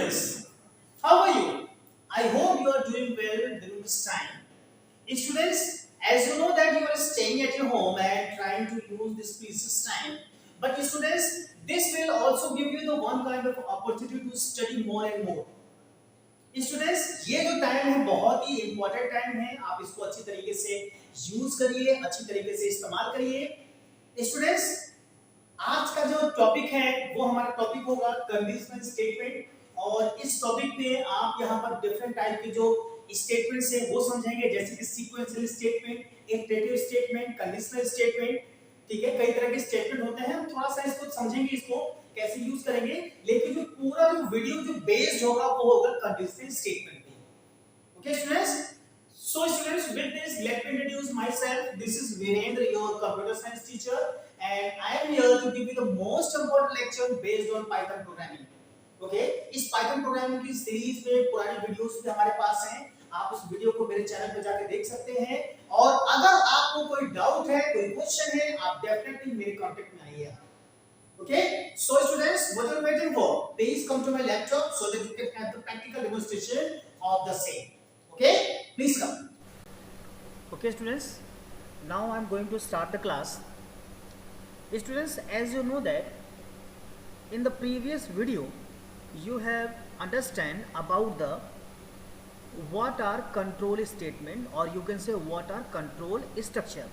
students, how are you? I hope you are doing well during this time. Students, as you know that you are staying at your home and trying to use this precious time, but students, this will also give you the one kind of opportunity to study more and more. Students ये जो time है बहुत ही important time है, आप इसको अच्छी तरीके से यूज करिए, अच्छी तरीके से इस्तेमाल करिए। स्टूडेंट्स आज का जो टॉपिक है वो हमारा टॉपिक होगा कंडीशनल स्टेटमेंट, और इस टॉपिक में आप यहाँ पर डिफरेंट टाइप के जो स्टेटमेंट्स है वो समझेंगे, जैसे कि sequential statement, iterative statement, conditional statement. ठीक है, कई तरह के स्टेटमेंट होते हैं, हम थोड़ा सा इसको समझेंगे, इसको कैसे यूज करेंगे, लेकिन जो पूरा जो वीडियो जो बेस्ड होगा वो होगा कंडीशनल स्टेटमेंट पे। Okay students, so students, with this let me introduce myself. This is Virendra, your computer science teacher, and I am here to give you the most important lecture based on Python programming. Okay, इस Python programming की series में पुरानी videos भी हमारे पास हैं, आप उस video को मेरे चैनल पे जाके देख सकते हैं। और अगर आपको कोई डाउट है, कोई क्वेश्चन है, आप डेफिनेटली मेरे कांटेक्ट में आइए। Okay, so students, what are you waiting for? Please come to my laptop so that you can have the practical demonstration of the same. Okay, please come. Okay students, now I am going to start the class. Students, as you know that in the previous video you have understand about the what are control statement, or you can say what are control structure.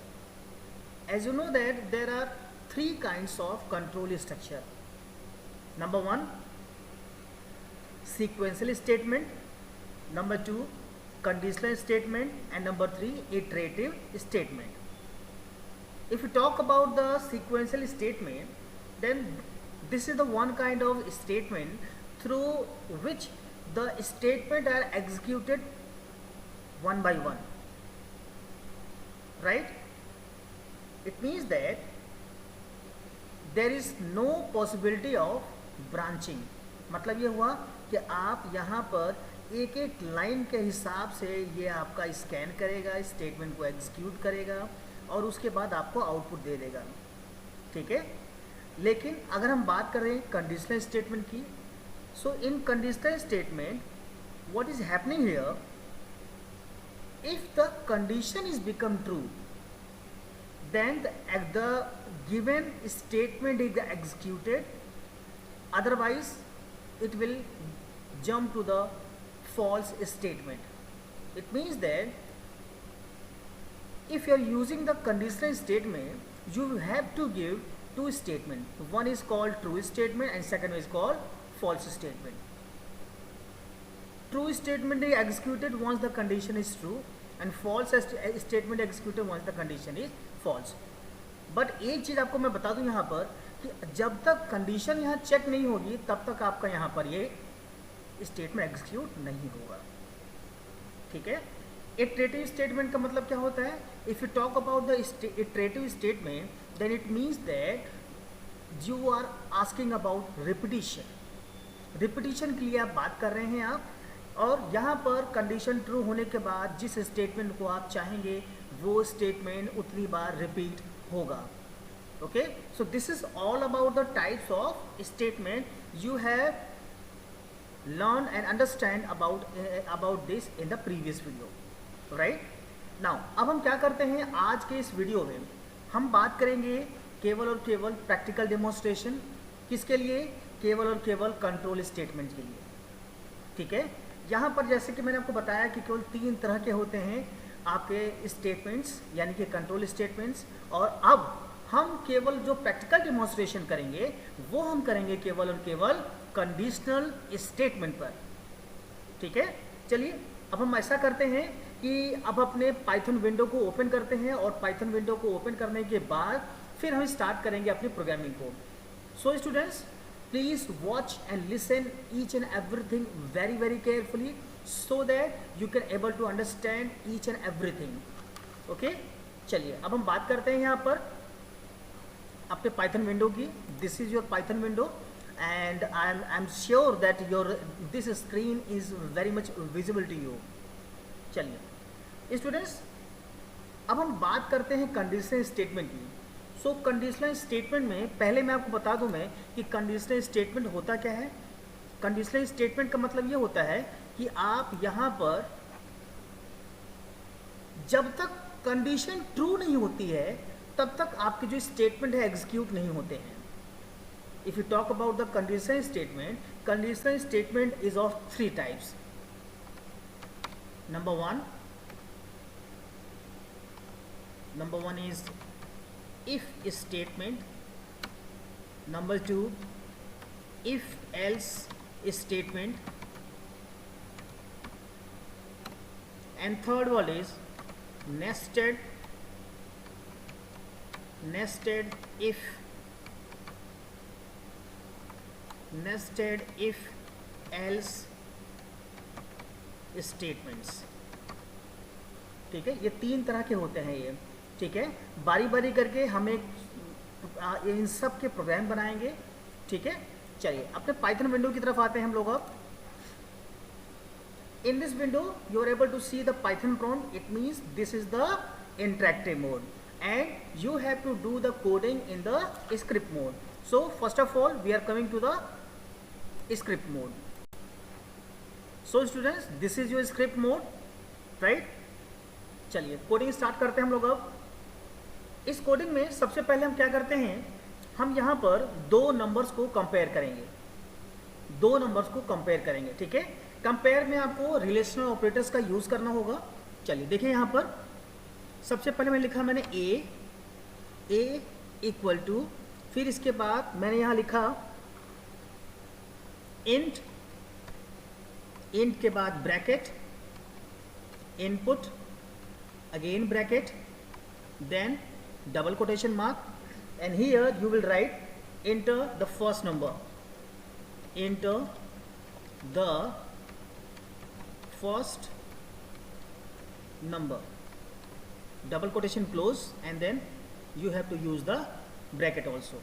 As you know that there are three kinds of control structure. Number one, sequential statement. Number two, conditional statement, and number three, iterative statement. If we talk about the sequential statement, then this is the one kind of statement through which the statement are executed one by one, right? It means that there is no possibility of branching. मतलब ये हुआ कि आप यहाँ पर एक एक line के हिसाब से ये आपका स्कैन करेगा, स्टेटमेंट को एग्जीक्यूट करेगा और उसके बाद आपको आउटपुट दे देगा। ठीक है, लेकिन अगर हम बात कर रहे हैं कंडीशनल स्टेटमेंट की, so in conditional statement what is happening here, if the condition is become true then the given statement is executed, otherwise it will jump to the false statement. It means that if you are using the conditional statement, you have to give two statements. One is called true statement and second is called false statement. True statement is executed once the condition is true, and false statement executed once the condition is false. But एक चीज़ आपको मैं बता दूं यहाँ पर कि जब तक कंडीशन यहाँ चेक नहीं होगी तब तक आपका यहाँ पर ये स्टेटमेंट एग्जीक्यूट नहीं होगा। ठीक है, इटरेटिव स्टेटमेंट का मतलब क्या होता है? If you talk about the iterative statement, then it means that you are asking about repetition. Repetition के लिए आप बात कर रहे हैं आप, और यहाँ पर कंडीशन ट्रू होने के बाद जिस स्टेटमेंट को आप चाहेंगे वो स्टेटमेंट उतनी बार रिपीट होगा। Okay, so this is all about the types of statement you have learn and understand about this in the previous video, right? Now अब हम क्या करते हैं, आज के इस वीडियो में हम बात करेंगे केवल और केवल प्रैक्टिकल डेमोन्स्ट्रेशन। किसके लिए? केवल और केवल कंट्रोल स्टेटमेंट के लिए। ठीक है, यहाँ पर जैसे कि मैंने आपको बताया कि केवल तीन तरह के होते हैं आपके स्टेटमेंट्स, यानी कि कंट्रोल स्टेटमेंट्स, और अब हम केवल जो प्रैक्टिकल डेमोन्स्ट्रेशन करेंगे वो हम करेंगे केवल और केवल कंडीशनल स्टेटमेंट पर। ठीक है, चलिए अब हम ऐसा करते हैं कि अब अपने पाइथन विंडो को ओपन करते हैं, और पाइथन विंडो को ओपन करने के बाद फिर हम स्टार्ट करेंगे अपनी प्रोग्रामिंग को। So students, please watch and listen each and everything very carefully so that you can able to understand each and everything. Okay, चलिए अब हम बात करते हैं यहाँ पर अपने पाइथन विंडो की। This is your Python window and I am sure that your this screen is very much visible to you. चलिए स्टूडेंट्स, अब हम बात करते हैं कंडीशनल स्टेटमेंट की। सो कंडीशनल स्टेटमेंट में पहले मैं आपको बता दूं मैं कि कंडीशनल स्टेटमेंट होता क्या है। कंडीशनल स्टेटमेंट का मतलब ये होता है कि आप यहाँ पर जब तक कंडीशन ट्रू नहीं होती है तब तक आपके जो स्टेटमेंट है एग्जीक्यूट नहीं होते हैं. If you talk about the conditional statement is of 3 types. Number one is if statement. Number 2, if else statement. And third one is nested if else statements. ठीक है, ये 3 तरह के होते हैं ये. ठीक है, बारी बारी करके हम इन सब के प्रोग्राम बनाएंगे. ठीक है, चलिए अपने पाइथन विंडो की तरफ आते हैं हम लोग. अब in this window you are able to see the Python prompt. It means this is the interactive mode and you have to do the coding in the script mode. So first of all we are coming to the script mode. So students, this is your script mode, right? चलिए coding start करते हैं हम लोग. अब इस coding में सबसे पहले हम क्या करते हैं, हम यहाँ पर 2 नंबर्स को कंपेयर करेंगे. ठीक है, कंपेयर में आपको रिलेशनल ऑपरेटर्स का यूज करना होगा. चलिए देखिए यहाँ पर सबसे पहले मैंने लिखा ए इक्वल टू, फिर इसके बाद मैंने यहाँ लिखा इंट के बाद bracket, input, again bracket, then double quotation mark, and here you will write enter the first number, double quotation close, and then you have to use the bracket also.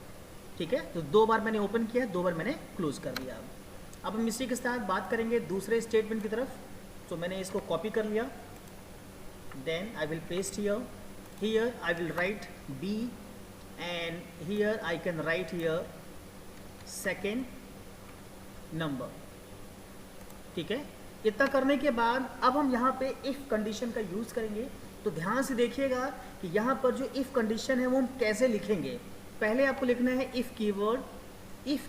ठीक है, तो 2 बार मैंने ओपन किया, 2 बार मैंने close कर दिया. अब हम इसी के साथ बात करेंगे दूसरे स्टेटमेंट की तरफ. तो मैंने इसको कॉपी कर लिया, then I will paste here I will write B, and here I can write here second number. ठीक है, इतना करने के बाद अब हम यहाँ पे इफ कंडीशन का यूज करेंगे. तो ध्यान से देखिएगा कि यहाँ पर जो इफ कंडीशन है वो हम कैसे लिखेंगे. पहले आपको लिखना है इफ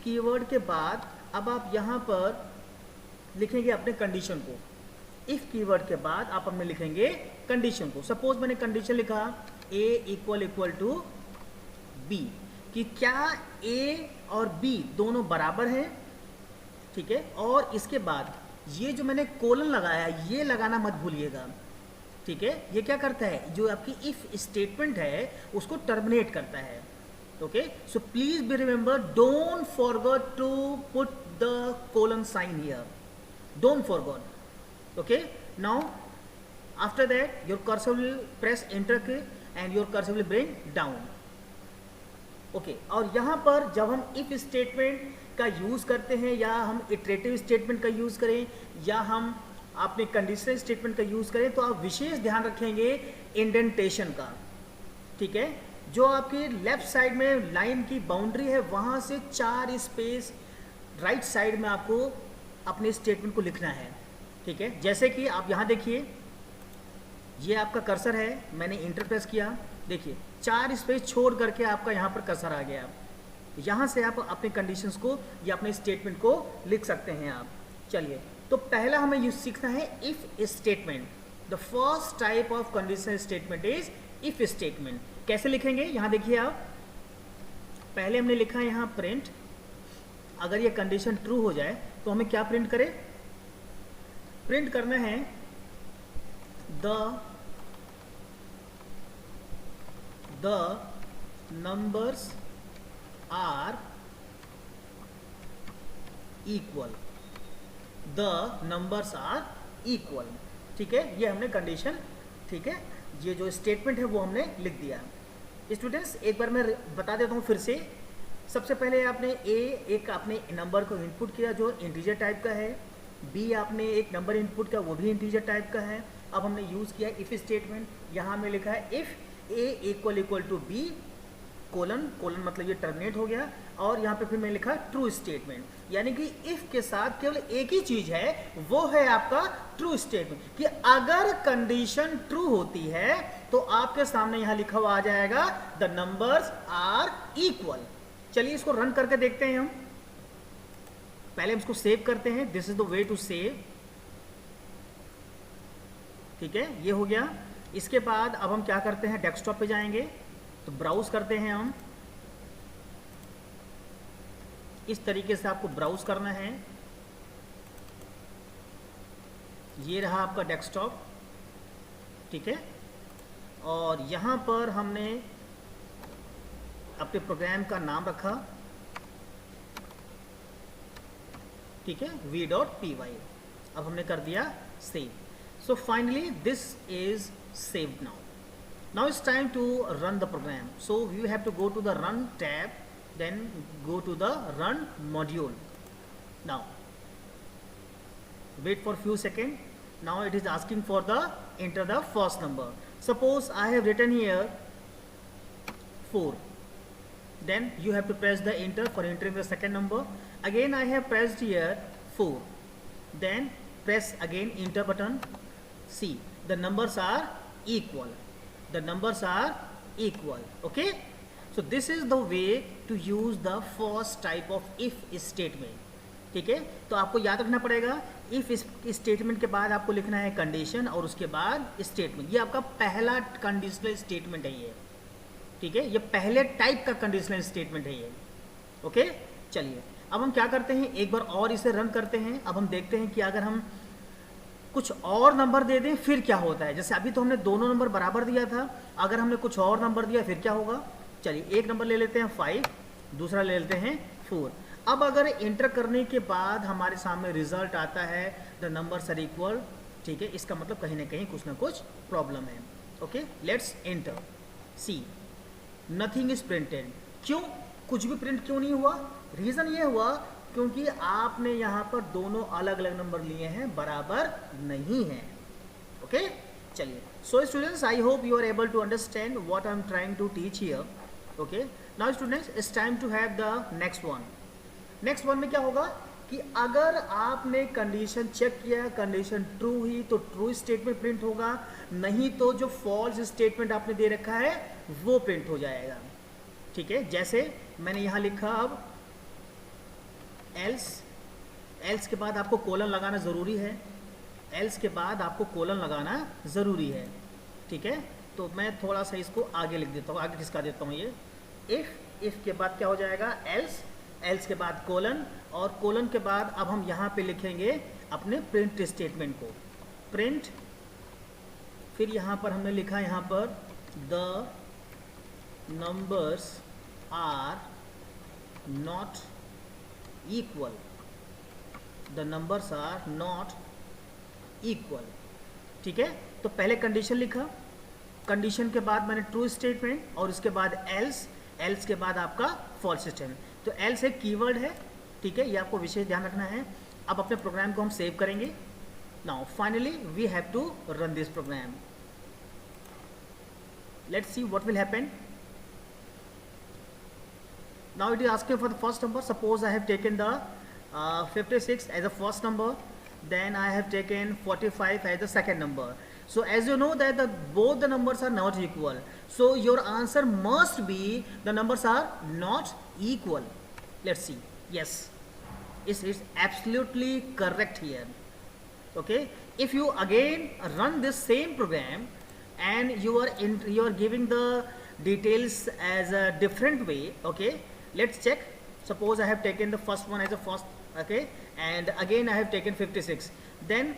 कीवर्ड के बाद अब आप यहाँ पर लिखेंगे अपने कंडीशन को. इफ कीवर्ड के बाद आप अपने लिखेंगे कंडीशन को. सपोज मैंने कंडीशन लिखा a इक्वल टू बी, कि क्या a और b दोनों बराबर हैं. ठीक है, और इसके बाद ये जो मैंने कोलन लगाया ये लगाना मत भूलिएगा. ठीक है, ये क्या करता है, जो आपकी इफ स्टेटमेंट है उसको टर्मिनेट करता है. Okay, so please be remember, don't forget to put the colon sign here. Don't forget. Okay, now after that your cursor will press enter key and your cursor will bring down. Okay, और यहाँ पर जब हम if statement का use करते हैं या हम इटरेटिव स्टेटमेंट का यूज करें या हम अपने कंडीशनल स्टेटमेंट का यूज करें तो आप विशेष ध्यान रखेंगे इंडेंटेशन का. ठीक है, जो आपकी लेफ्ट साइड में लाइन की बाउंड्री है वहाँ से 4 स्पेस राइट साइड में आपको अपने स्टेटमेंट को लिखना है. ठीक है, जैसे कि आप यहाँ देखिए, ये आपका कर्सर है, मैंने इंटर प्रेस किया, देखिए 4 स्पेस छोड़ करके आपका यहाँ पर कर्सर आ गया. यहाँ से आप अपने कंडीशंस को या अपने स्टेटमेंट को लिख सकते हैं आप. चलिए, तो पहला हमें यूज सीखना है if statement. The first type of conditional statement is if statement. कैसे लिखेंगे, यहाँ देखिए आप, पहले हमने लिखा यहाँ प्रिंट. अगर ये कंडीशन ट्रू हो जाए तो हमें क्या प्रिंट करें, प्रिंट करना है द नंबर्स आर इक्वल. ठीक है, ये हमने कंडीशन, ठीक है, ये जो स्टेटमेंट है वो हमने लिख दिया. स्टूडेंट्स, एक बार मैं बता देता हूँ फिर से. सबसे पहले आपने एक आपने नंबर को इनपुट किया जो इंटीजर टाइप का है, बी आपने एक नंबर इनपुट किया वो भी इंटीजर टाइप का है. अब हमने यूज़ किया इफ़ स्टेटमेंट. यहाँ हमने लिखा है if A equal to B colon, colon मतलब ये टर्मिनेट हो गया, और यहाँ पे फिर मैंने लिखा ट्रू स्टेटमेंट, यानी कि इफ के साथ केवल एक ही चीज है, वो है आपका ट्रू स्टेटमेंट, कि अगर कंडीशन ट्रू होती है तो आपके सामने यहाँ लिखा हुआ आ जाएगा द नंबर्स आर इक्वल। चलिए इसको रन करके देखते हैं हम। पहले हम इसको सेव करते हैं, this is the way to save. ठीक है, ये हो गया। इसके बाद अब हम क्या करते हैं, डेस्कटॉप पे जाएंगे तो ब्राउज करते हैं हम। इस तरीके से आपको ब्राउज करना है। ये रहा आपका डेस्कटॉप, ठीक है, और यहां पर हमने अपने प्रोग्राम का नाम रखा, ठीक है, v.py। अब हमने कर दिया save. So finally this is saved now. Now it's time to run the program. So you have to go to the run tab, then go to the run module. Now wait for few seconds. Now it is asking for the enter the first number. Suppose I have written here 4. Then you have to press the enter for entering the second number. Again I have pressed here 4. Then press again enter button. See, the numbers are equal. The numbers are equal. Okay? So this is the way to use the first type of if statement. ठीक है, तो आपको याद रखना पड़ेगा, if statement के बाद आपको लिखना है कंडीशन और उसके बाद स्टेटमेंट। ये आपका पहला कंडीशनल स्टेटमेंट है ये, ठीक है, ये पहले टाइप का कंडीशनल स्टेटमेंट है ये। ओके, चलिए अब हम क्या करते हैं, एक बार और इसे रन करते हैं। अब हम देखते हैं कि अगर हम कुछ और नंबर दे दें फिर क्या होता है। जैसे अभी तो हमने दोनों नंबर बराबर दिया था, अगर हमने कुछ और नंबर दिया फिर क्या होगा। चलिए एक नंबर ले लेते हैं 5, दूसरा ले लेते हैं 4। अब अगर एंटर करने के बाद हमारे सामने रिजल्ट आता है द नंबर्स आर इक्वल, ठीक है, इसका मतलब कहीं ना कहीं कुछ ना कुछ प्रॉब्लम है। Okay, let's enter. See, nothing is printed. क्यों, कुछ भी प्रिंट क्यों नहीं हुआ? रीजन ये हुआ क्योंकि आपने यहाँ पर दोनों अलग अलग नंबर लिए हैं, बराबर नहीं है। ओके, चलिए, so students I hope you are able to understand what I am trying to teach here. Okay, now students it's time to have the next one. Next one में क्या होगा कि अगर आपने कंडीशन चेक किया, condition true हुई तो true statement print होगा, नहीं तो जो फॉल्स स्टेटमेंट आपने दे रखा है वो प्रिंट हो जाएगा। ठीक है, जैसे मैंने यहाँ लिखा अब एल्स के बाद आपको कोलन लगाना ज़रूरी है, एल्स के बाद आपको कोलन लगाना ज़रूरी है। ठीक है, तो मैं थोड़ा सा इसको आगे लिख देता हूँ, आगे खिसका देता हूँ। ये इफ़ के बाद क्या हो जाएगा, एल्स के बाद कोलन, और कोलन के बाद अब हम यहाँ पे लिखेंगे अपने प्रिंट स्टेटमेंट को। प्रिंट, फिर यहाँ पर हमने लिखा यहाँ पर the numbers are not equal, the numbers are not equal. ठीक है, तो पहले कंडीशन लिखा, कंडीशन के बाद मैंने ट्रू स्टेटमेंट, और उसके बाद एल्स के बाद आपका फॉल्स स्टेटमेंट। तो एल्स एक कीवर्ड है, ठीक है, ये आपको विशेष ध्यान रखना है। अब अपने प्रोग्राम को हम सेव करेंगे। Now finally we have to run this program. Let's see what will happen. Now it is asking for the first number. Suppose I have taken the 56 as the first number, then I have taken 45 as the second number. So as you know that both the numbers are not equal, so your answer must be the numbers are not equal. Let's see. Yes, it is absolutely correct here. Okay, if you again run this same program and you are giving the details as a different way, okay, let's check. Suppose I have taken the first one as a first, okay, and again I have taken 56, then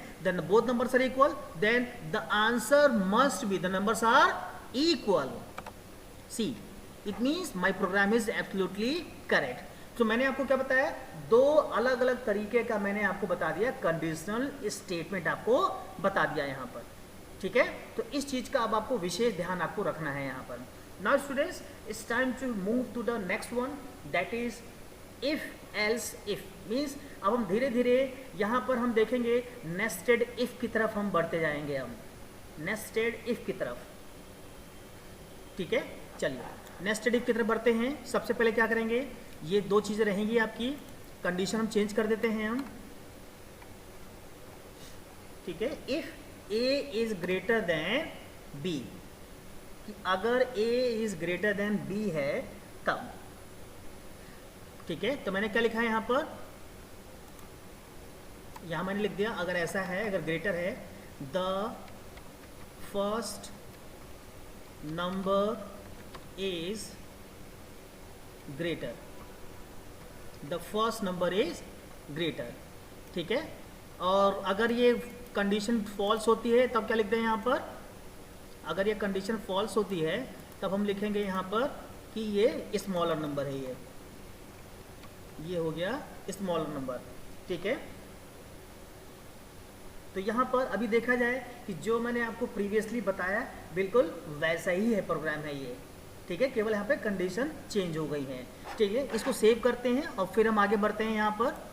both numbers are equal, then the answer must be the numbers are equal. See, it means my program is absolutely correct. तो मैंने आपको क्या बताया, दो अलग अलग तरीके का मैंने आपको बता दिया, कंडीशनल स्टेटमेंट आपको बता दिया यहाँ पर। ठीक है, तो इस चीज का अब आपको विशेष ध्यान आपको रखना है यहाँ पर। Now students, it's time to move to the next one, that is if else if। means अब हम धीरे धीरे यहाँ पर हम देखेंगे nested if की तरफ हम बढ़ते जाएंगे, हम nested if की तरफ। ठीक है, चलिए नेस्टेड इफ की तरफ बढ़ते हैं। सबसे पहले क्या करेंगे, ये दो चीज़ें रहेंगी आपकी, कंडीशन हम चेंज कर देते हैं हम, ठीक है। If A is greater than B, कि अगर A is greater than B है तब, ठीक है। तो मैंने क्या लिखा है यहाँ पर, यहाँ मैंने लिख दिया अगर ऐसा है, अगर ग्रेटर है, the first number is greater, the first number is greater, ठीक है। और अगर ये कंडीशन फॉल्स होती है तब क्या लिखते हैं यहाँ पर, अगर ये कंडीशन फॉल्स होती है तब हम लिखेंगे यहाँ पर कि ये स्मॉलर नंबर है, ये हो गया स्मॉलर नंबर, ठीक है। तो यहाँ पर अभी देखा जाए कि जो मैंने आपको प्रीवियसली बताया बिल्कुल वैसा ही है प्रोग्राम है ये, ठीक है, केवल यहाँ पे कंडीशन चेंज हो गई है, ठीक है। इसको सेव करते हैं और फिर हम आगे बढ़ते हैं। यहाँ पर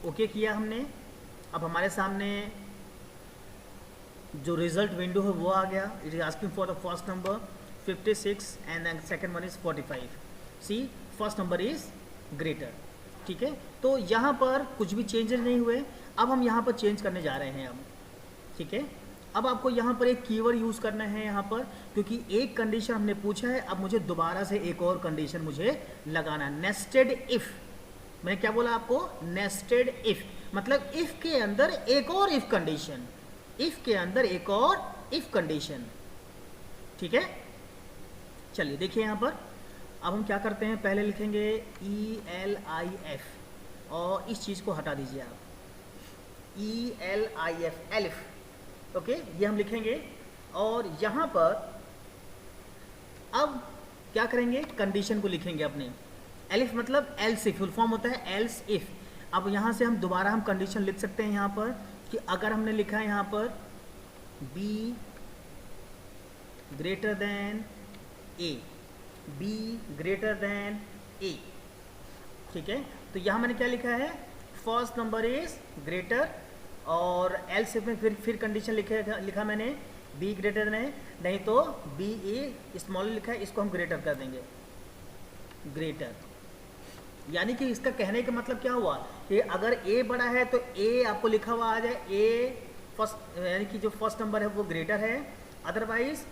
ओके किया हमने, अब हमारे सामने जो रिजल्ट विंडो है वो आ गया। It is asking for the first number 56 and the second one is 45। See first number is greater, ठीक है। तो यहाँ पर कुछ भी चेंजेस नहीं हुए, अब हम यहाँ पर चेंज करने जा रहे हैं अब, ठीक है। अब आपको यहाँ पर एक कीवर्ड यूज़ करना है यहाँ पर, क्योंकि एक कंडीशन हमने पूछा है, अब मुझे दोबारा से एक और कंडीशन मुझे लगाना, नेस्टेड इफ। मैंने क्या बोला आपको, नेस्टेड इफ, मतलब इफ के अंदर एक और इफ कंडीशन, इफ के अंदर एक और इफ कंडीशन, ठीक है। चलिए देखिए यहाँ पर, अब हम क्या करते हैं, पहले लिखेंगे ELIF और इस चीज़ को हटा दीजिए आप, ELIF, एलिफ, ओके, ये हम लिखेंगे। और यहाँ पर अब क्या करेंगे, कंडीशन को लिखेंगे अपने, एलिफ मतलब एल्स इफ, फुल फॉर्म होता है एल्स इफ। अब यहाँ से हम दोबारा हम कंडीशन लिख सकते हैं यहाँ पर कि अगर हमने लिखा है यहाँ पर B greater than A, B greater than A, ठीक है। तो यहाँ मैंने क्या लिखा है, फर्स्ट नंबर इज ग्रेटर, और एल्स इफ में फिर कंडीशन लिखा मैंने B ग्रेटर देन, नहीं तो B A स्मॉल लिखा है, इसको हम ग्रेटर कर देंगे, ग्रेटर। यानी कि इसका कहने का मतलब क्या हुआ कि अगर A बड़ा है तो A आपको लिखा हुआ आ जाए, A फर्स्ट, यानी कि जो फर्स्ट नंबर है वो ग्रेटर है, अदरवाइज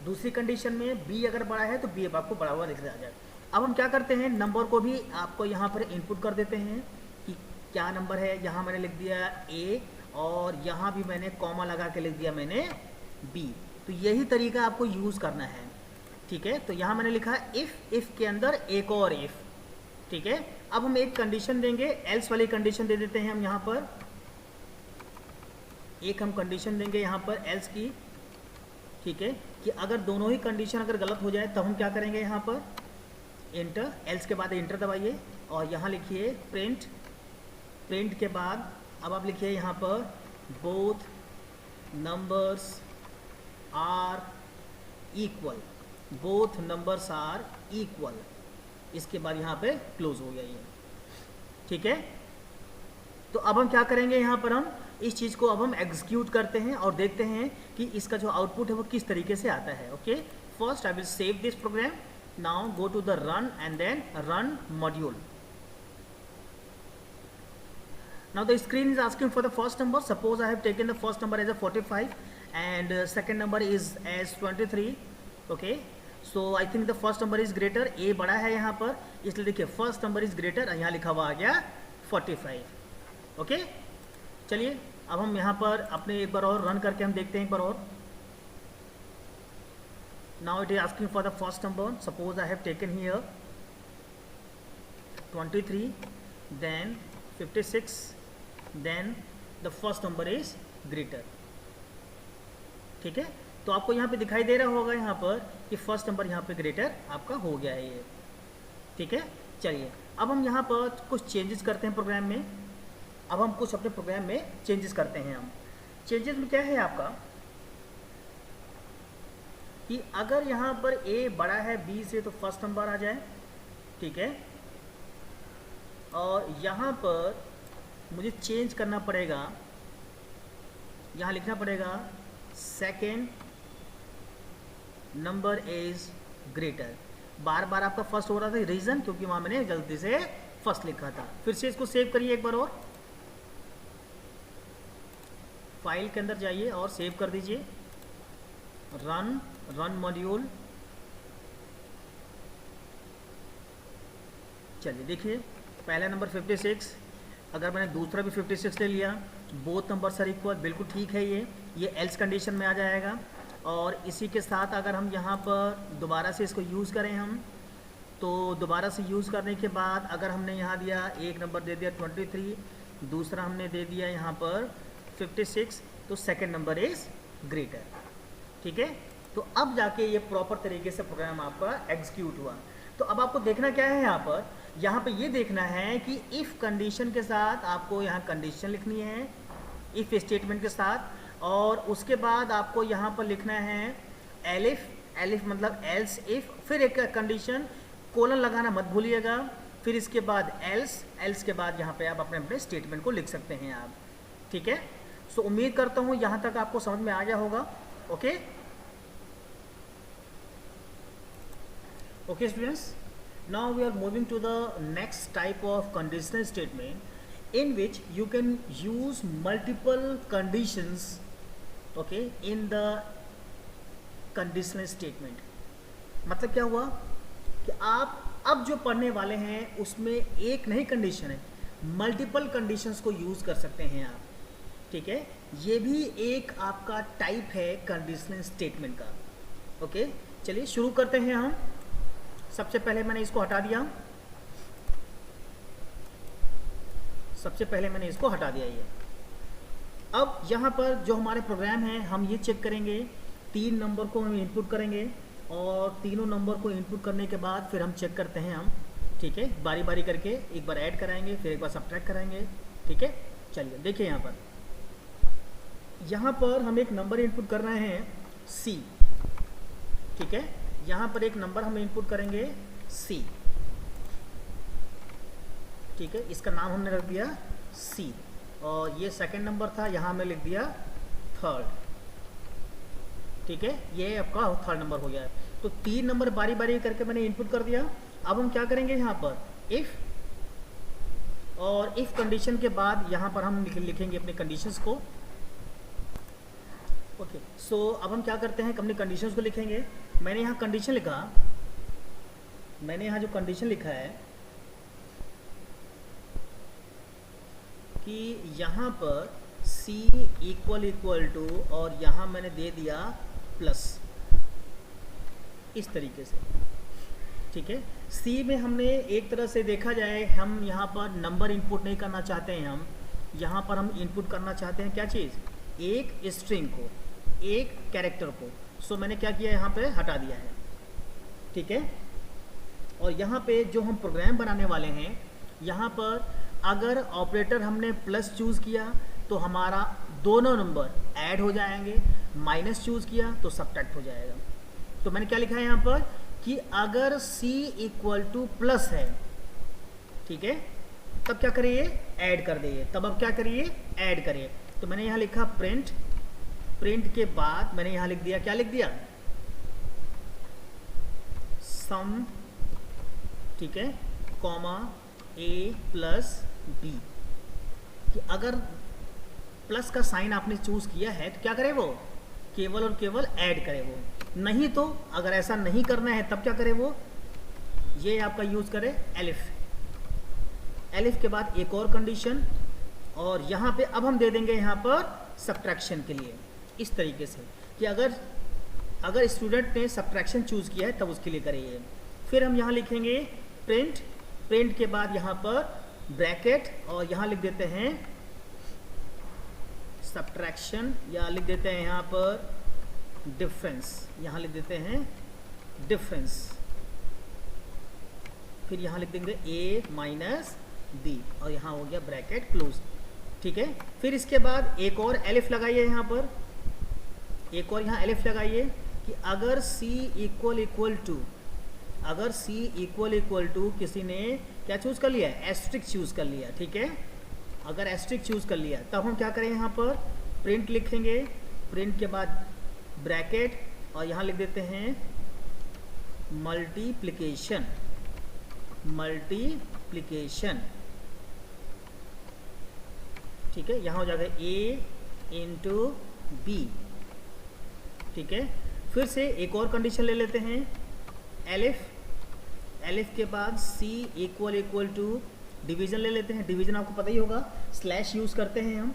दूसरी कंडीशन में B अगर बड़ा है तो B आपको बड़ा हुआ लिखा आ जाए। अब हम क्या करते हैं, नंबर को भी आपको यहाँ पर इनपुट कर देते हैं कि क्या नंबर है। यहाँ मैंने लिख दिया A और यहाँ भी मैंने कॉमा लगा के लिख दिया मैंने B। तो यही तरीका आपको यूज़ करना है, ठीक है। तो यहाँ मैंने लिखा इफ़ के अंदर एक और इफ़, ठीक है। अब हम एक कंडीशन देंगे, एल्स वाली कंडीशन दे देते हैं हम यहाँ पर, एक हम कंडीशन देंगे यहाँ पर एल्स की, ठीक है, कि अगर दोनों ही कंडीशन अगर गलत हो जाए तब हम क्या करेंगे, यहाँ पर एंटर, एल्स के बाद एंटर दबाइए और यहाँ लिखिए प्रिंट, प्रिंट के बाद अब आप लिखिए यहाँ पर both numbers are equal, both numbers are equal, इसके बाद यहाँ पे क्लोज हो गया ये, ठीक है। तो अब हम क्या करेंगे, यहाँ पर हम इस चीज़ को अब हम एग्जीक्यूट करते हैं और देखते हैं कि इसका जो आउटपुट है वो किस तरीके से आता है। Okay, first I will save this program, now go to the run and then run module. Now the screen is asking for the first number. Suppose I have taken the first number as a 45 and second number is as 23. Okay, so I think the first number is greater. A बड़ा है यहाँ पर, इसलिए देखिए first number is greater, यहाँ लिखा हुआ आ गया 45. Okay, चलिए अब हम यहाँ पर अपने एक बार और रन करके हम देखते हैं एक बार और. Now it is asking for the first number. Suppose I have taken here 23, then 56. Then the first number is greater. ठीक है, तो आपको यहाँ पे दिखाई दे रहा होगा यहाँ पर कि फर्स्ट नंबर यहाँ पे ग्रेटर आपका हो गया है ये. ठीक है, चलिए अब हम यहाँ पर कुछ चेंजेस करते हैं प्रोग्राम में. अब हम कुछ अपने प्रोग्राम में चेंजेस करते हैं. हम चेंजेस में क्या है आपका कि अगर यहाँ पर A बड़ा है B से तो फर्स्ट नंबर आ जाए. ठीक है, और यहाँ पर मुझे चेंज करना पड़ेगा, यहाँ लिखना पड़ेगा सेकेंड नंबर इज ग्रेटर। बार बार आपका फर्स्ट हो रहा था, रीजन क्योंकि वहां मैंने गलती से फर्स्ट लिखा था। फिर से इसको सेव करिए एक बार और, फाइल के अंदर जाइए और सेव कर दीजिए। Run module. चलिए देखिए, पहला नंबर 56, अगर मैंने दूसरा भी 56 ले लिया, बोथ नंबर्स आर इक्वल, बिल्कुल ठीक है। ये एल्स कंडीशन में आ जाएगा। और इसी के साथ अगर हम यहाँ पर दोबारा से इसको यूज़ करें हम, तो दोबारा से यूज़ करने के बाद अगर हमने यहाँ दिया एक नंबर दे दिया 23, दूसरा हमने दे दिया यहाँ पर 56, तो सेकंड नंबर इज़ ग्रेटर। ठीक है, तो अब जाके ये प्रॉपर तरीके से प्रोग्राम आपका एग्जीक्यूट हुआ। तो अब आपको देखना क्या है यहाँ पे ये देखना है कि इफ़ कंडीशन के साथ आपको यहाँ कंडीशन लिखनी है, इफ़ स्टेटमेंट के साथ, और उसके बाद आपको यहाँ पर लिखना है एलिफ मतलब एल्स इफ, फिर एक कंडीशन, कोलन लगाना मत भूलिएगा, फिर इसके बाद एल्स के बाद यहाँ पे आप अपने अपने स्टेटमेंट को लिख सकते हैं आप। ठीक है, सो उम्मीद करता हूँ यहाँ तक आपको समझ में आ गया होगा। Okay students, now we are moving to the next type of conditional statement in which you can use multiple conditions, okay, in the conditional statement। मतलब क्या हुआ कि आप अब जो पढ़ने वाले हैं उसमें एक नहीं कंडीशन है, मल्टीपल कंडीशंस को यूज कर सकते हैं आप। ठीक है, ये भी एक आपका टाइप है कंडीशनल स्टेटमेंट का। ओके चलिए शुरू करते हैं हम। सबसे पहले मैंने इसको हटा दिया, ये। अब यहाँ पर जो हमारे प्रोग्राम है हम ये चेक करेंगे, 3 नंबर को हम इनपुट करेंगे और तीनों नंबर को इनपुट करने के बाद फिर हम चेक करते हैं हम। ठीक है, बारी बारी करके एक बार ऐड कराएंगे, फिर एक बार सब्ट्रैक्ट कराएंगे। ठीक है, चलिए देखिए यहाँ पर हम एक नंबर इनपुट कर रहे हैं C। ठीक है, यहाँ पर एक नंबर हम इनपुट करेंगे C। ठीक है, इसका नाम हमने रख दिया C, और ये सेकंड नंबर था, यहाँ हमने लिख दिया थर्ड। ठीक है, ये आपका थर्ड नंबर हो गया है। तो 3 नंबर बारी बारी करके मैंने इनपुट कर दिया। अब हम क्या करेंगे यहाँ पर इफ, और इफ कंडीशन के बाद यहाँ पर हम लिखेंगे अपने कंडीशंस को। ओके सो अब हम क्या करते हैं, अपनी कंडीशंस को लिखेंगे। मैंने यहाँ कंडीशन लिखा, मैंने यहाँ जो कंडीशन लिखा है कि यहाँ पर C इक्वल टू, और यहाँ मैंने दे दिया प्लस, इस तरीके से। ठीक है, C में हमने एक तरह से देखा जाए, हम यहाँ पर नंबर इनपुट नहीं करना चाहते हैं, हम यहाँ पर हम इनपुट करना चाहते हैं क्या चीज़, एक स्ट्रिंग को, एक कैरेक्टर को। सो मैंने क्या किया, यहाँ पे हटा दिया है। ठीक है, और यहाँ पे जो हम प्रोग्राम बनाने वाले हैं, यहाँ पर अगर ऑपरेटर हमने प्लस चूज़ किया तो हमारा दोनों नंबर ऐड हो जाएंगे, माइनस चूज़ किया तो सब्ट्रैक्ट हो जाएगा। तो मैंने क्या लिखा है यहाँ पर कि अगर C इक्वल टू प्लस है, ठीक है, तब क्या करिए, ऐड कर दिए। तब अब क्या करिए, ऐड करिए। तो मैंने यहाँ लिखा प्रिंट, प्रिंट के बाद मैंने यहाँ लिख दिया, क्या लिख दिया, सम। ठीक है, कॉमा A प्लस B, कि अगर प्लस का साइन आपने चूज किया है तो क्या करे वो, केवल और केवल ऐड करे वो, नहीं तो अगर ऐसा नहीं करना है तब क्या करे वो, ये आपका यूज करे एलिफ। एलिफ के बाद एक और कंडीशन, और यहाँ पे अब हम दे देंगे यहाँ पर सब्ट्रैक्शन के लिए, इस तरीके से कि अगर स्टूडेंट ने सब्ट्रैक्शन चूज किया है तब उसके लिए करिए। फिर हम यहाँ लिखेंगे प्रिंट, प्रिंट के बाद यहाँ पर ब्रैकेट, और यहाँ लिख देते हैं सब्ट्रैक्शन, या लिख देते हैं यहाँ पर डिफरेंस, यहाँ लिख देते हैं डिफरेंस। फिर यहाँ लिख देंगे A माइनस B, और यहाँ हो गया ब्रैकेट क्लोज। ठीक है, फिर इसके बाद एक और एलिफ लगाइए, यहाँ पर एक और यहाँ एलिफ लगाइए कि अगर C इक्वल टू किसी ने क्या चूज कर लिया, एस्ट्रिक चूज कर लिया। ठीक है, अगर एस्ट्रिक चूज कर लिया तब हम क्या करें, यहाँ पर प्रिंट लिखेंगे, प्रिंट के बाद ब्रैकेट, और यहाँ लिख देते हैं मल्टीप्लिकेशन, ठीक है। यहाँ हो जाएगा a इंटू बी, ठीक है। फिर से एक और कंडीशन ले लेते हैं, एलिफ के बाद c इक्वल टू डिवीजन ले लेते हैं। डिवीजन आपको पता ही होगा, स्लैश यूज़ करते हैं हम,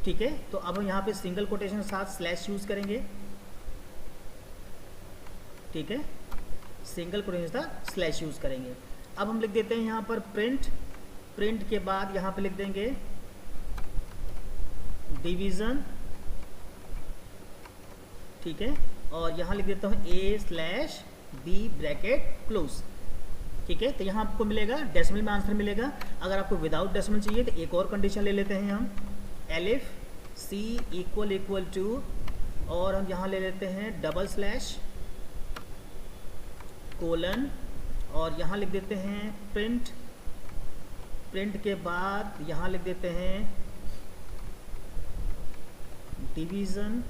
ठीक है। तो अब हम यहाँ पे सिंगल कोटेशन के साथ स्लैश यूज़ करेंगे, ठीक है, सिंगल कोटेशन के साथ स्लैश यूज़ करेंगे। अब हम लिख देते हैं यहाँ पर प्रिंट के बाद यहाँ पे लिख देंगे डिवीज़न, ठीक है, और यहाँ लिख देता हूँ a/b ब्रैकेट क्लोज, ठीक है। तो यहाँ आपको मिलेगा डेसिमल में आंसर मिलेगा। अगर आपको विदाउट डेसिमल चाहिए तो एक और कंडीशन ले लेते हैं हम, एलिफ c इक्वल टू, और हम यहाँ ले लेते हैं डबल स्लैश कोलन, और यहाँ लिख देते हैं प्रिंट के बाद यहाँ लिख देते हैं डिवीज़न,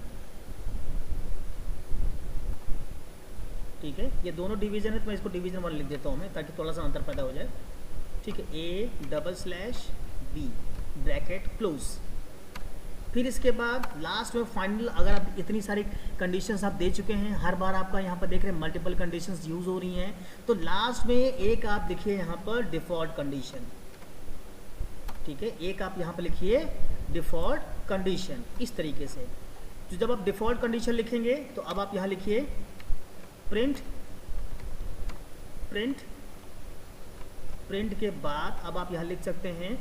ठीक है। ये दोनों डिवीज़न है तो मैं इसको डिवीज़न 1 लिख देता हूँ मैं, ताकि थोड़ा सा अंतर पैदा हो जाए, ठीक है। a/b bracket close. फिर इसके बाद लास्ट में फाइनल, अगर आप इतनी सारी कंडीशंस आप दे चुके हैं, हर बार आपका यहाँ पर देख रहे हैं मल्टीपल कंडीशंस यूज़ हो रही हैं, तो लास्ट में एक आप देखिए यहाँ पर डिफ़ॉल्ट कंडीशन, ठीक है, एक आप यहाँ पर लिखिए डिफ़ॉल्ट कंडीशन, इस तरीके से। तो जब आप डिफ़ॉल्ट कंडीशन लिखेंगे तो अब आप यहाँ लिखिए प्रिंट के बाद अब आप यहाँ लिख सकते हैं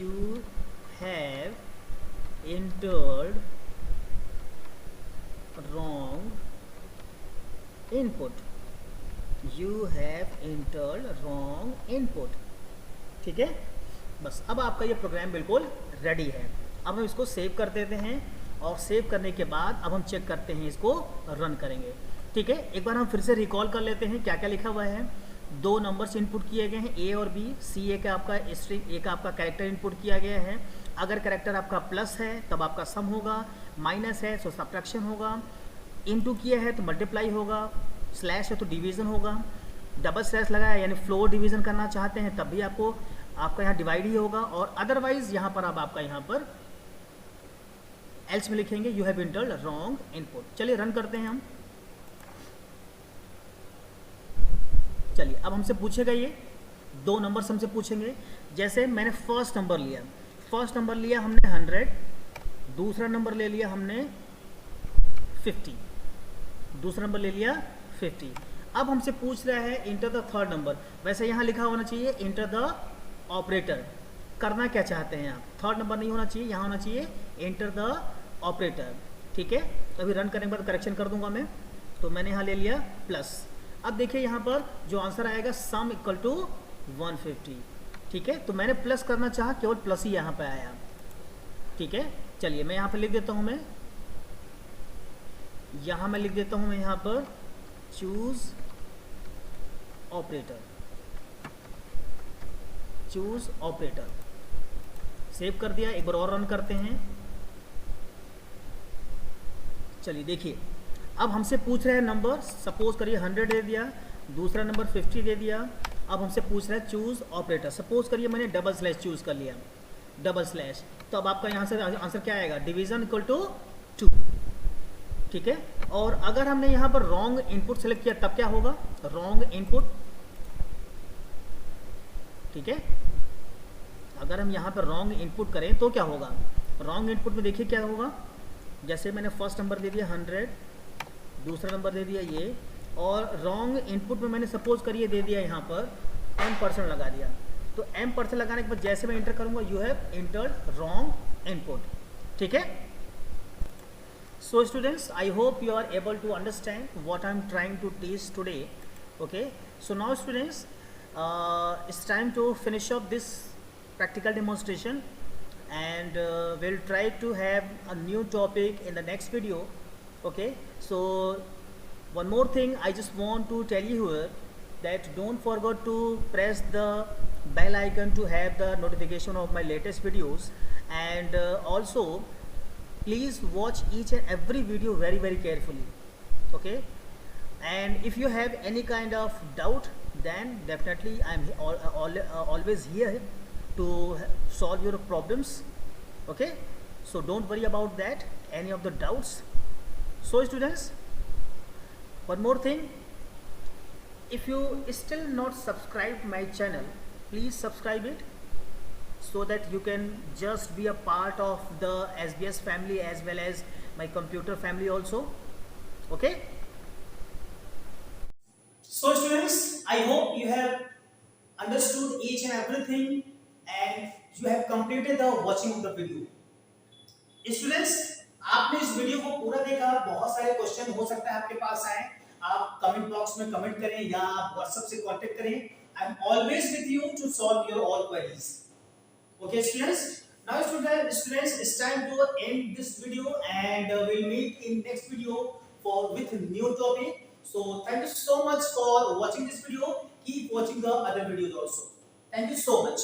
you have entered wrong input, you have entered wrong input, ठीक है। बस अब आपका ये प्रोग्राम बिल्कुल रेडी है। अब हम इसको सेव कर देते हैं, और सेव करने के बाद अब हम चेक करते हैं, इसको रन करेंगे, ठीक है। एक बार हम फिर से रिकॉल कर लेते हैं क्या क्या लिखा हुआ है। 2 नंबर्स इनपुट किए गए हैं, a और b, c एक आपका स्ट्रिंग, एक आपका कैरेक्टर इनपुट किया गया है। अगर कैरेक्टर आपका प्लस है तब आपका सम होगा, माइनस है तो सब्ट्रैक्शन होगा, इनटू किया है तो मल्टीप्लाई होगा, स्लैश है तो डिवीज़न होगा, डबल स्लैश लगाया यानी फ्लोर डिवीज़न करना चाहते हैं तब भी आपका यहाँ डिवाइड ही होगा, और अदरवाइज यहाँ पर अब आपका यहाँ पर एल्स में लिखेंगे you have entered wrong input. चलिए रन करते हैं हम। चलिए अब हमसे पूछेगा ये 2 नंबर्स हमसे पूछेंगे। जैसे मैंने फर्स्ट नंबर लिया हमने 100, दूसरा नंबर ले लिया हमने 50, दूसरा नंबर ले लिया 50। अब हमसे पूछ रहा है इंटर द थर्ड नंबर। वैसे यहाँ लिखा होना चाहिए इंटर द ऑपरेटर। करना क्या चाहते हैं आप, थर्ड नंबर नहीं होना चाहिए, यहाँ होना चाहिए इंटर द ऑपरेटर, ठीक है। तो अभी रन करने के बाद करेक्शन कर दूंगा मैं। तो मैंने यहाँ ले लिया प्लस। अब देखिए यहाँ पर जो आंसर आएगा सम इक्वल टू 150, ठीक है। तो मैंने प्लस करना चाहा, केवल प्लस ही यहाँ पे आया, ठीक है। चलिए मैं यहाँ पे लिख देता हूँ, मैं लिख देता हूँ मैं यहाँ पर चूज ऑपरेटर, सेव कर दिया। एक बार और रन करते हैं। चलिए देखिए अब हमसे पूछ रहे हैं नंबर, सपोज करिए 100 दे दिया, दूसरा नंबर 50 दे दिया। अब हमसे पूछ रहा है चूज ऑपरेटर। सपोज करिए मैंने डबल स्लैश चूज कर लिया, डबल स्लैश, तो अब आपका यहाँ से आंसर क्या आएगा, डिवीजन इक्वल टू 2, ठीक है। और अगर हमने यहाँ पर रॉन्ग इनपुट सेलेक्ट किया तब क्या होगा, रॉन्ग इनपुट, ठीक है। अगर हम यहाँ पर रॉन्ग इनपुट करें तो क्या होगा, रॉन्ग इनपुट में देखिए क्या होगा। जैसे मैंने फर्स्ट नंबर दे दिया 100, दूसरा नंबर दे दिया ये, और रॉन्ग इनपुट में मैंने सपोज करिए दे दिया यहाँ पर m% लगा दिया। तो m% लगाने के बाद जैसे मैं इंटर करूँगा you have entered wrong input, ठीक है। So students, I hope you are able to understand what I am trying to teach today, okay. So now students, it's time to finish up this practical demonstration, and we'll try to have a new topic in the next video, okay. So one more thing I just want to tell you here, that don't forget to press the bell icon to have the notification of my latest videos, and also please watch each and every video very carefully. Okay, and if you have any kind of doubt, then definitely I'm always here to solve your problems. Okay, so don't worry about that, any of the doubts. So students, one more thing, if you still not subscribed my channel, please subscribe it, so that you can just be a part of the SBS family as well as my computer family also. Okay, so students, I hope you have understood each and everything and you have completed the watching of the video. Students, आपने इस video को पूरा देखा, बहुत सारे question हो सकता है आपके पास आए, आप कमेंट बॉक्स में कमेंट करें या आप व्हाट्सएप से कांटेक्ट करें. I am always with you to solve your all queries. Okay students, now students, it's time to end this video and we'll meet in next video for with new topic. So thank you so much for watching this video. Keep watching the other videos also. Thank you so much.